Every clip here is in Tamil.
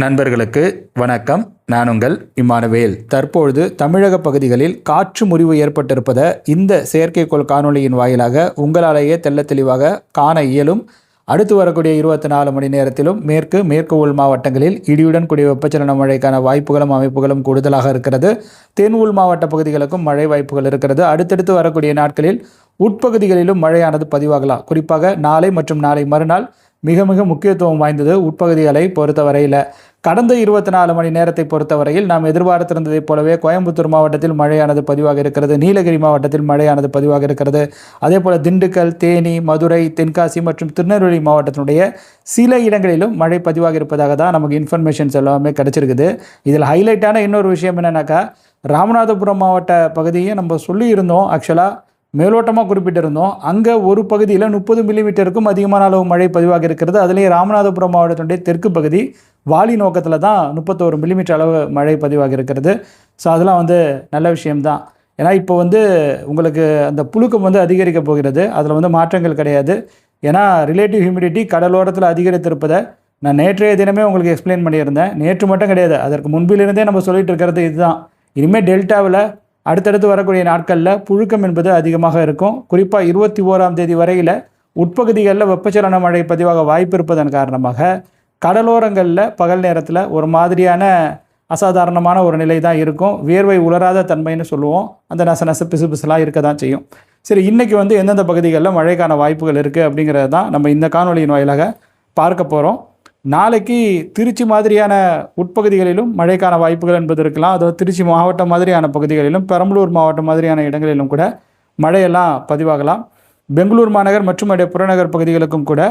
நண்பர்களுக்கு வணக்கம். நான் உங்கள் இம்மானுவேல். தற்பொழுது தமிழக பகுதிகளில் காற்று முறிவு ஏற்பட்டிருப்பதை இந்த செயற்கைக்கோள் காணொளியின் வாயிலாக உங்களாலேயே தெள்ளத் தெளிவாக காண இயலும். அடுத்து வரக்கூடிய 24 மணி நேரத்திலும் மேற்கு உள் மாவட்டங்களில் இடியுடன் கூடிய வெப்பச்சலன மழைக்கான வாய்ப்புகளும் அமைப்புகளும் கூடுதலாக இருக்கிறது. தென் உள் மாவட்ட பகுதிகளுக்கும் மழை வாய்ப்புகள் இருக்கிறது. அடுத்தடுத்து வரக்கூடிய நாட்களில் உட்பகுதிகளிலும் மழையானது பதிவாகலாம். குறிப்பாக நாளை மற்றும் நாளை மறுநாள் மிக முக்கியத்துவம் வாய்ந்தது. உட்பகுதிகளை பொறுத்தவரையில் கடந்த 24 மணி நேரத்தை பொறுத்தவரையில் நாம் எதிர்பார்த்திருந்ததைப் போலவே கோயம்புத்தூர் மாவட்டத்தில் மழையானது பதிவாக இருக்கிறது. நீலகிரி மாவட்டத்தில் மழையானது பதிவாக இருக்கிறது. அதே போல் திண்டுக்கல், தேனி, மதுரை, தென்காசி மற்றும் திருநெல்வேலி மாவட்டத்தினுடைய சில இடங்களிலும் மழை பதிவாக இருப்பதாக தான் நமக்கு இன்ஃபர்மேஷன்ஸ் எல்லாமே கிடச்சிருக்குது. இதில் ஹைலைட்டான இன்னொரு விஷயம் என்னன்னாக்கா, ராமநாதபுரம் மாவட்ட பகுதியை நம்ம சொல்லியிருந்தோம். ஆக்சுவலாக மேலோட்டமாக குறிப்பிட்டிருந்தோம். அங்கே ஒரு பகுதியில் 30 மில்லிமீட்டருக்கும் அதிகமான அளவு மழை பதிவாக இருக்கிறது. அதுலேயும் ராமநாதபுரம் மாவட்டத்தினுடைய தெற்கு பகுதி வாலி நோக்கத்தில் தான் 31 மில்லிமீட்டர் அளவு மழை பதிவாக இருக்கிறது. ஸோ அதெல்லாம் நல்ல விஷயம்தான். ஏன்னா இப்போ உங்களுக்கு அந்த புழுக்கம் அதிகரிக்க போகிறது. அதில் மாற்றங்கள் கிடையாது. ஏன்னா ரிலேட்டிவ் ஹியூமிடிட்டி கடலோரத்தில் அதிகரித்திருப்பதை நான் நேற்றைய தினமே உங்களுக்கு எக்ஸ்பிளைன் பண்ணியிருந்தேன். நேற்று மட்டும் கிடையாது, அதற்கு முன்பிலிருந்தே நம்ம சொல்லிட்டு இருக்கிறது இதுதான். இனிமேல் டெல்டாவில் அடுத்தடுத்து வரக்கூடிய நாட்களில் புழுக்கம் என்பது அதிகமாக இருக்கும். குறிப்பாக 21ஆம் தேதி வரையில் உட்பகுதிகளில் வெப்பச்சலன மழை பதிவாக வாய்ப்பு இருப்பதன் காரணமாக கடலோரங்களில் பகல் நேரத்தில் ஒரு மாதிரியான அசாதாரணமான ஒரு நிலை தான் இருக்கும். வியர்வை உலராத தன்மைன்னு சொல்லுவோம். அந்த நச பிசுலாம் இருக்க தான் செய்யும். சரி, இன்றைக்கி எந்தெந்த பகுதிகளில் மழைக்கான வாய்ப்புகள் இருக்குது அப்படிங்கிறது தான் நம்ம இந்த காணொலியின் வாயிலாக பார்க்க போகிறோம். நாளைக்கு திருச்சி மாதிரியான உட்பகுதிகளிலும் மழைக்கான வாய்ப்புகள் என்பது இருக்கலாம். அதாவது திருச்சி மாவட்டம் மாதிரியான பகுதிகளிலும் பெரம்பலூர் மாவட்டம் மாதிரியான இடங்களிலும் கூட மழையெல்லாம் பதிவாகலாம். பெங்களூர் மாநகர் மற்றும் புறநகர் பகுதிகளுக்கும் கூட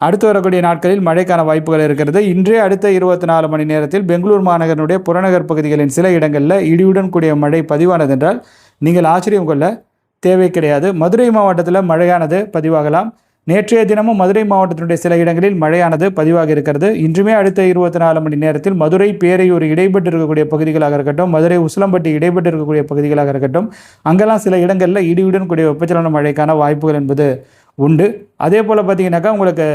அடுத்து வரக்கூடிய நாட்களில் மழைக்கான வாய்ப்புகள் இருக்கிறது. இன்றே அடுத்த 24 மணி நேரத்தில் பெங்களூர் மாநகரனுடைய புறநகர் பகுதிகளின் சில இடங்களில் இடியுடன் கூடிய மழை பதிவானது என்றால் நீங்கள் ஆச்சரியம் கொள்ள தேவை கிடையாது. மதுரை மாவட்டத்தில் மழையானது பதிவாகலாம். நேற்றைய தினமும் மதுரை மாவட்டத்தினுடைய சில இடங்களில் மழையானது பதிவாக இருக்கிறது. இன்றுமே அடுத்த 24 மணி நேரத்தில் மதுரை, பேரையூர் இடைப்பட்டு இருக்கக்கூடிய பகுதிகளாக இருக்கட்டும், மதுரை உசிலம்பட்டி இடைப்பட்டு இருக்கக்கூடிய பகுதிகளாக இருக்கட்டும், அங்கெல்லாம் சில இடங்களில் இடியுடன் கூடிய வெப்பச்சலன மழைக்கான வாய்ப்புகள் என்பது உண்டு. அதே போல் பார்த்திங்கனாக்கா உங்களுக்கு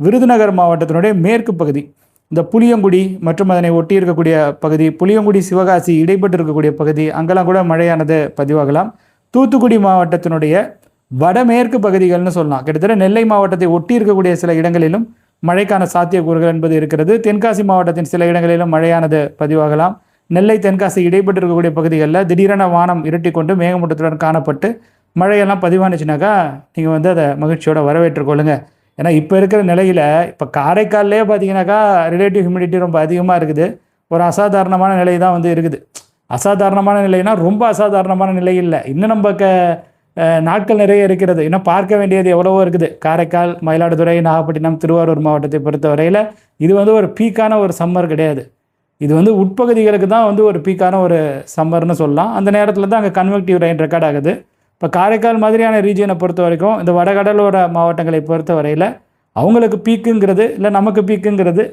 விருதுநகர் மாவட்டத்தினுடைய மேற்கு பகுதி, இந்த புளியங்குடி மற்றும் அதனை ஒட்டி இருக்கக்கூடிய பகுதி, புளியங்குடி, சிவகாசி இடைப்பட்டு இருக்கக்கூடிய பகுதி, அங்கெல்லாம் கூட மழையானது பதிவாகலாம். தூத்துக்குடி மாவட்டத்தினுடைய வடமேற்கு பகுதிகள்னு சொல்லலாம். கிட்டத்தட்ட நெல்லை மாவட்டத்தை ஒட்டி இருக்கக்கூடிய சில இடங்களிலும் மழைக்கான சாத்தியக்கூறுகள் என்பது இருக்கிறது. தென்காசி மாவட்டத்தின் சில இடங்களிலும் மழையானது பதிவாகலாம். நெல்லை, தென்காசி இடைப்பட்டு இருக்கக்கூடிய பகுதிகளில் திடீரென வானம் இருட்டி கொண்டு மேகமூட்டத்துடன் காணப்பட்டு மழையெல்லாம் பதிவானுச்சுனாக்கா நீங்கள் அதை மகிழ்ச்சியோட வரவேற்றுக்கொள்ளுங்க. ஏன்னா இப்போ இருக்கிற நிலையில் இப்போ காரைக்கால்லே பார்த்தீங்கன்னாக்கா ரிலேட்டிவ் ஹியூமிடிட்டி ரொம்ப அதிகமாக இருக்குது. ஒரு அசாதாரணமான நிலை தான் இருக்குது. அசாதாரணமான நிலைனா ரொம்ப அசாதாரணமான நிலை இல்லை. இன்னும் நம்ம நாட்கள் நிறைய இருக்கிறது. இன்னும் பார்க்க வேண்டியது எவ்வளவோ இருக்குது. காரைக்கால், மயிலாடுதுறை, நாகப்பட்டினம், திருவாரூர் மாவட்டத்தை பொறுத்தவரையில் இது ஒரு பீக்கான ஒரு சம்மர் கிடையாது. இது உட்பகுதிகளுக்கு தான் ஒரு பீக்கான ஒரு சம்மர்னு சொல்லலாம். அந்த நேரத்தில் தான் அங்கே கன்வெக்டிவ் ரெயின் ரெக்கார்ட் ஆகுது. இப்போ காரைக்கால் மாதிரியான ரீஜியனை பொறுத்த வரைக்கும், இந்த வடகடலோர மாவட்டங்களை பொறுத்தவரையில் அவங்களுக்கு பீக்குங்கிறது இல்லை, நமக்கு பீக்குங்கிறது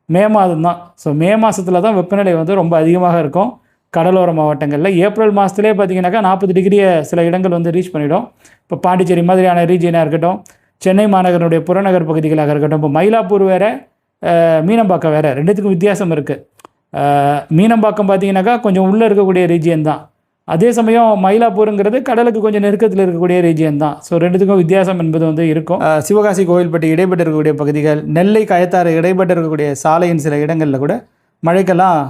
மே மாதம் தான். ஸோ மே மாதத்தில் தான் வெப்பநிலை ரொம்ப அதிகமாக இருக்கும் கடலோர மாவட்டங்களில். ஏப்ரல் மாதத்துலேயே பார்த்திங்கனாக்கா 40 டிகிரியை சில இடங்கள் ரீச் பண்ணிவிடும். இப்போ பாண்டிச்சேரி மாதிரியான ரீஜியனாக இருக்கட்டும், சென்னை மாநகரனுடைய புறநகர் பகுதிகளாக இருக்கட்டும், இப்போ மயிலாப்பூர் வேறு, மீனம்பாக்கம் வேறு, ரெண்டுத்துக்கும் வித்தியாசம் இருக்குது. மீனம்பாக்கம் பார்த்திங்கனாக்கா கொஞ்சம் உள்ளே இருக்கக்கூடிய ரீஜியன் தான். அதே சமயம் மயிலாப்பூருங்கிறது கடலுக்கு கொஞ்சம் நெருக்கத்தில் இருக்கக்கூடிய ரீஜியன் தான். ஸோ ரெண்டுத்துக்கும் வித்தியாசம் என்பது இருக்கும். சிவகாசி, கோவில்பட்டி இடைப்பட்டு இருக்கக்கூடிய பகுதிகள், நெல்லை, கயத்தாறு இடைப்பட்டு இருக்கக்கூடிய சாலையின் சில இடங்களில் கூட மழைக்கெல்லாம்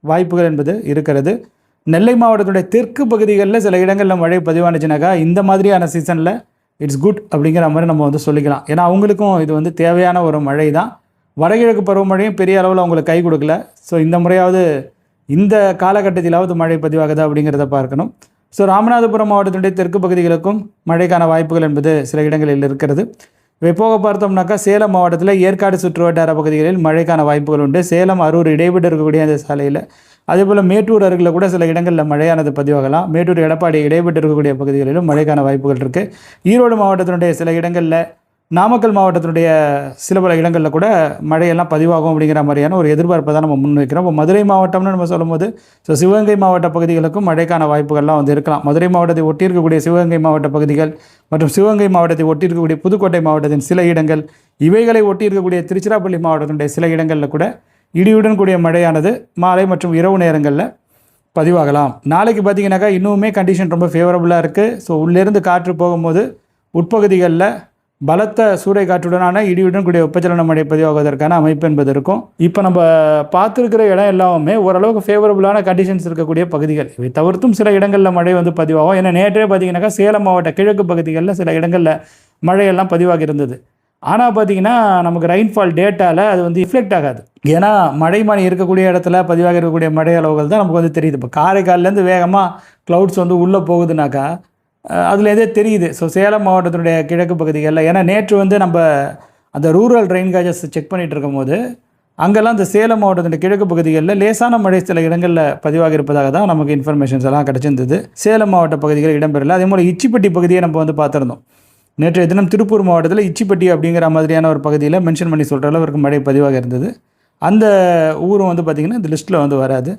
வாய்ப்புகள் என்பது இருக்கிறது. நெல்லை மாவட்டத்துடைய தெற்கு பகுதிகளில் சில இடங்களில் மழை பதிவானுச்சுனாக்கா இந்த மாதிரியான சீசனில் இட்ஸ் குட் அப்படிங்கிற மாதிரி நம்ம சொல்லிக்கலாம். ஏன்னா அவங்களுக்கும் இது தேவையான ஒரு மழை தான். வடகிழக்கு பருவமழையும் பெரிய அளவில் அவங்களுக்கு கை கொடுக்கல. ஸோ இந்த முறையாவது இந்த காலகட்டத்திலாவது மழை பதிவாகுதா அப்படிங்கிறத பார்க்கணும். ஸோ ராமநாதபுரம் மாவட்டத்தினுடைய தெற்கு பகுதிகளுக்கும் மழைக்கான வாய்ப்புகள் என்பது சில இடங்களில் இருக்கிறது. இவை போக பார்த்தோம்னாக்கா சேலம் மாவட்டத்தில் ஏற்காடு சுற்றுவட்டார பகுதிகளில் மழைக்கான வாய்ப்புகள் உண்டு. சேலம், அரூர் இடைப்பட்டு இருக்கக்கூடிய அந்த சாலையில், அதேபோல் மேட்டூர் அருகில் கூட சில இடங்களில் மழையானது பதிவாகலாம். மேட்டூர், எடப்பாடி இடைப்பட்டு இருக்கக்கூடிய பகுதிகளிலும் மழைக்கான வாய்ப்புகள் இருக்குது. ஈரோடு மாவட்டத்தினுடைய சில இடங்களில், நாமக்கல் மாவட்டத்தினுடைய சில பல இடங்களில் கூட மழையெல்லாம் பதிவாகும் அப்படிங்கிற மாதிரியான ஒரு எதிர்பார்ப்பை தான் நம்ம முன்வைக்கிறோம். இப்போ மதுரை மாவட்டம்னு நம்ம சொல்லும்போது சிவகங்கை மாவட்ட பகுதிகளுக்கும் மழைக்கான வாய்ப்புகள்லாம் இருக்கலாம். மதுரை மாவட்டத்தை ஒட்டி இருக்கக்கூடிய சிவகங்கை மாவட்ட பகுதிகள் மற்றும் சிவகங்கை மாவட்டத்தை ஒட்டி இருக்கக்கூடிய புதுக்கோட்டை மாவட்டத்தின் சில இடங்கள், இவைகளை ஒட்டி இருக்கக்கூடிய திருச்சிராப்பள்ளி மாவட்டத்தினுடைய சில இடங்களில் கூட இடியுடன் கூடிய மழையானது மாலை மற்றும் இரவு நேரங்களில் பதிவாகலாம். நாளைக்கு பார்த்திங்கனாக்கா இன்னுமே கண்டிஷன் ரொம்ப ஃபேவரபுளாக இருக்குது. ஸோ உள்ளேருந்து காற்று போகும்போது உட்பகுதிகளில் பலத்த சூறை காற்றுடனான இடியுடன் கூடிய வெப்பச்சலன மழை பதிவாகுவதற்கான அமைப்பு என்பது இருக்கும். இப்போ நம்ம பார்த்துருக்கிற இடம் எல்லாமே ஓரளவுக்கு ஃபேவரபுளான கண்டிஷன்ஸ் இருக்கக்கூடிய பகுதிகள். இவை தவிர்த்தும் சில இடங்களில் மழை வந்து பதிவாகும். ஏன்னா நேற்றே பார்த்திங்கனாக்கா சேலம் மாவட்ட கிழக்கு பகுதிகளில் சில இடங்களில் மழையெல்லாம் பதிவாகி இருந்தது. ஆனால் பார்த்திங்கன்னா நமக்கு ரெயின்ஃபால் டேட்டாவில் அது வந்து ரிஃப்ளெக்ட் ஆகாது. ஏன்னா மழைமானி இருக்கக்கூடிய இடத்துல பதிவாக இருக்கக்கூடிய மழை அளவுகள் தான் நமக்கு வந்து தெரியுது. இப்போ காரைக்கால்லேருந்து வேகமாக க்ளவுட்ஸ் வந்து உள்ளே போகுதுனாக்கா அதுலேருந்தே தெரியுது. ஸோ சேலம் மாவட்டத்தினுடைய கிழக்கு பகுதிகளில் ஏன்னா நேற்று வந்து நம்ம அந்த ரூரல் ரெயின் கேஜஸ் செக் பண்ணிகிட்டு இருக்கும் போது அங்கெல்லாம் இந்த சேலம் மாவட்டத்தினுடைய கிழக்கு பகுதிகளில் லேசான மழை சில இடங்களில் பதிவாக இருப்பதாக தான் நமக்கு இன்ஃபர்மேஷன்ஸ் எல்லாம் கிடச்சிருந்தது. சேலம் மாவட்ட பகுதிகள் இடம்பெறல. அதே போல் இச்சிப்பட்டி பகுதியை நம்ம வந்து பார்த்துருந்தோம். நேற்றைய தினம் திருப்பூர் மாவட்டத்தில் இச்சிப்பட்டி அப்படிங்கிற மாதிரியான ஒரு பகுதியில் மென்ஷன் பண்ணி சொல்கிற அளவுக்கு மழை பதிவாக இருந்தது. அந்த ஊரும் வந்து பார்த்திங்கன்னா இந்த லிஸ்ட்டில் வந்து வராது.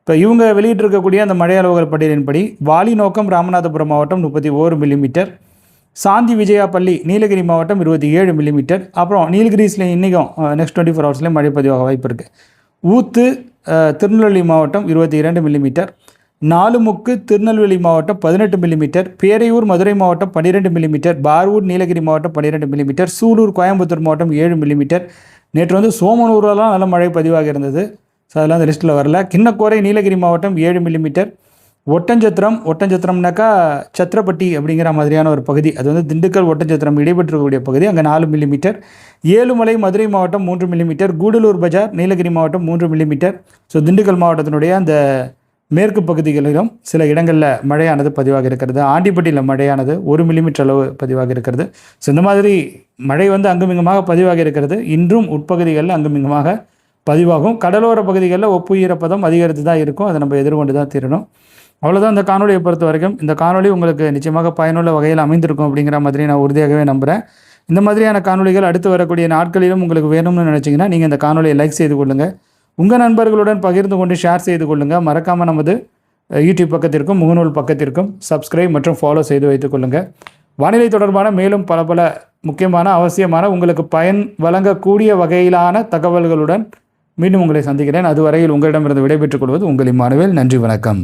இப்போ இவங்க வெளியிட்டிருக்கக்கூடிய அந்த மழை அளவுகள் பட்டியலின்படி வாலிநோக்கம் ராமநாதபுரம் மாவட்டம் 31 மில்லிமீட்டர், சாந்தி விஜயாப்பள்ளி நீலகிரி மாவட்டம் 27 மில்லிமீட்டர், அப்புறம் நீலகிரிஸில் இன்றைக்கும் நெக்ஸ்ட் 24 ஹவர்ஸ்லேயும் மழை பதிவாக வாய்ப்பு இருக்குது. ஊத்து திருநெல்வேலி மாவட்டம் 22 மில்லிமீட்டர், நாலுமுக்கு திருநெல்வேலி மாவட்டம் 18 மில்லிமீட்டர், பேரையூர் மதுரை மாவட்டம் 12 மில்லிமீட்டர், பார்வூர் நீலகிரி மாவட்டம் 12 மில்லிமீட்டர், சூலூர் கோயம்புத்தூர் மாவட்டம் 7 மில்லிமீட்டர். நேற்று வந்து சோமனூரெலாம் நல்ல மழை பதிவாக இருந்தது. ஸோ அதெல்லாம் அந்த லிஸ்ட்டில் வரல. கிண்ணக்கோரை நீலகிரி மாவட்டம் 7 மில்லிமீட்டர், ஒட்டஞ்சத்திரம்னாக்கா சத்திரப்பட்டி அப்படிங்கிற மாதிரியான ஒரு பகுதி, அது வந்து திண்டுக்கல் ஒட்டஞ்சத்திரம் இடைபெற்றக்கூடிய பகுதி, அங்கே 4 மில்லிமீட்டர். ஏழுமலை மதுரை மாவட்டம் 3 மில்லிமீட்டர், கூடலூர் பஜார் நீலகிரி மாவட்டம் 3 மில்லிமீட்டர். ஸோ திண்டுக்கல் மாவட்டத்தினுடைய அந்த மேற்கு பகுதிகளிலும் சில இடங்களில் மழையானது பதிவாக இருக்கிறது. ஆண்டிப்பட்டியில் மழையானது 1 மில்லிமீட்டர் அளவு பதிவாக இருக்கிறது. ஸோ இந்த மாதிரி மழை வந்து அங்குமிங்குமாக பதிவாக இருக்கிறது. இன்றும் உட்பகுதிகளில் அங்குமிங்குமாக பதிவாகும். கடலோர பகுதிகளில் ஒப்பு ஈரப்பதம் அதிகரித்து தான் இருக்கும். அதை நம்ம எதிர்கொண்டு தான் தீரணும். அவ்வளோதான் இந்த காணொலியை பொறுத்த வரைக்கும். இந்த காணொலி உங்களுக்கு நிச்சயமாக பயனுள்ள வகையில் அமைந்திருக்கும் அப்படிங்கிற மாதிரி நான் உறுதியாகவே நம்புகிறேன். இந்த மாதிரியான காணொலிகள் அடுத்து வரக்கூடிய நாட்களிலும் உங்களுக்கு வேணும்னு நினச்சிங்கன்னா நீங்கள் இந்த காணொலியை லைக் செய்து கொள்ளுங்கள். உங்கள் நண்பர்களுடன் பகிர்ந்து கொண்டு ஷேர் செய்து கொள்ளுங்கள். மறக்காமல் நமது யூடியூப் பக்கத்திற்கும் முகநூல் பக்கத்திற்கும் சப்ஸ்கிரைப் மற்றும் ஃபாலோ செய்து வைத்துக் கொள்ளுங்கள். வானிலை தொடர்பான மேலும் பல முக்கியமான அவசியமான உங்களுக்கு பயன் வழங்கக்கூடிய வகையிலான தகவல்களுடன் மீண்டும் உங்களை சந்திக்கிறேன். அதுவரையில் உங்களிடமிருந்து விடைபெற்றுக் கொள்வது உங்கள் இம்மானுவேல். நன்றி, வணக்கம்.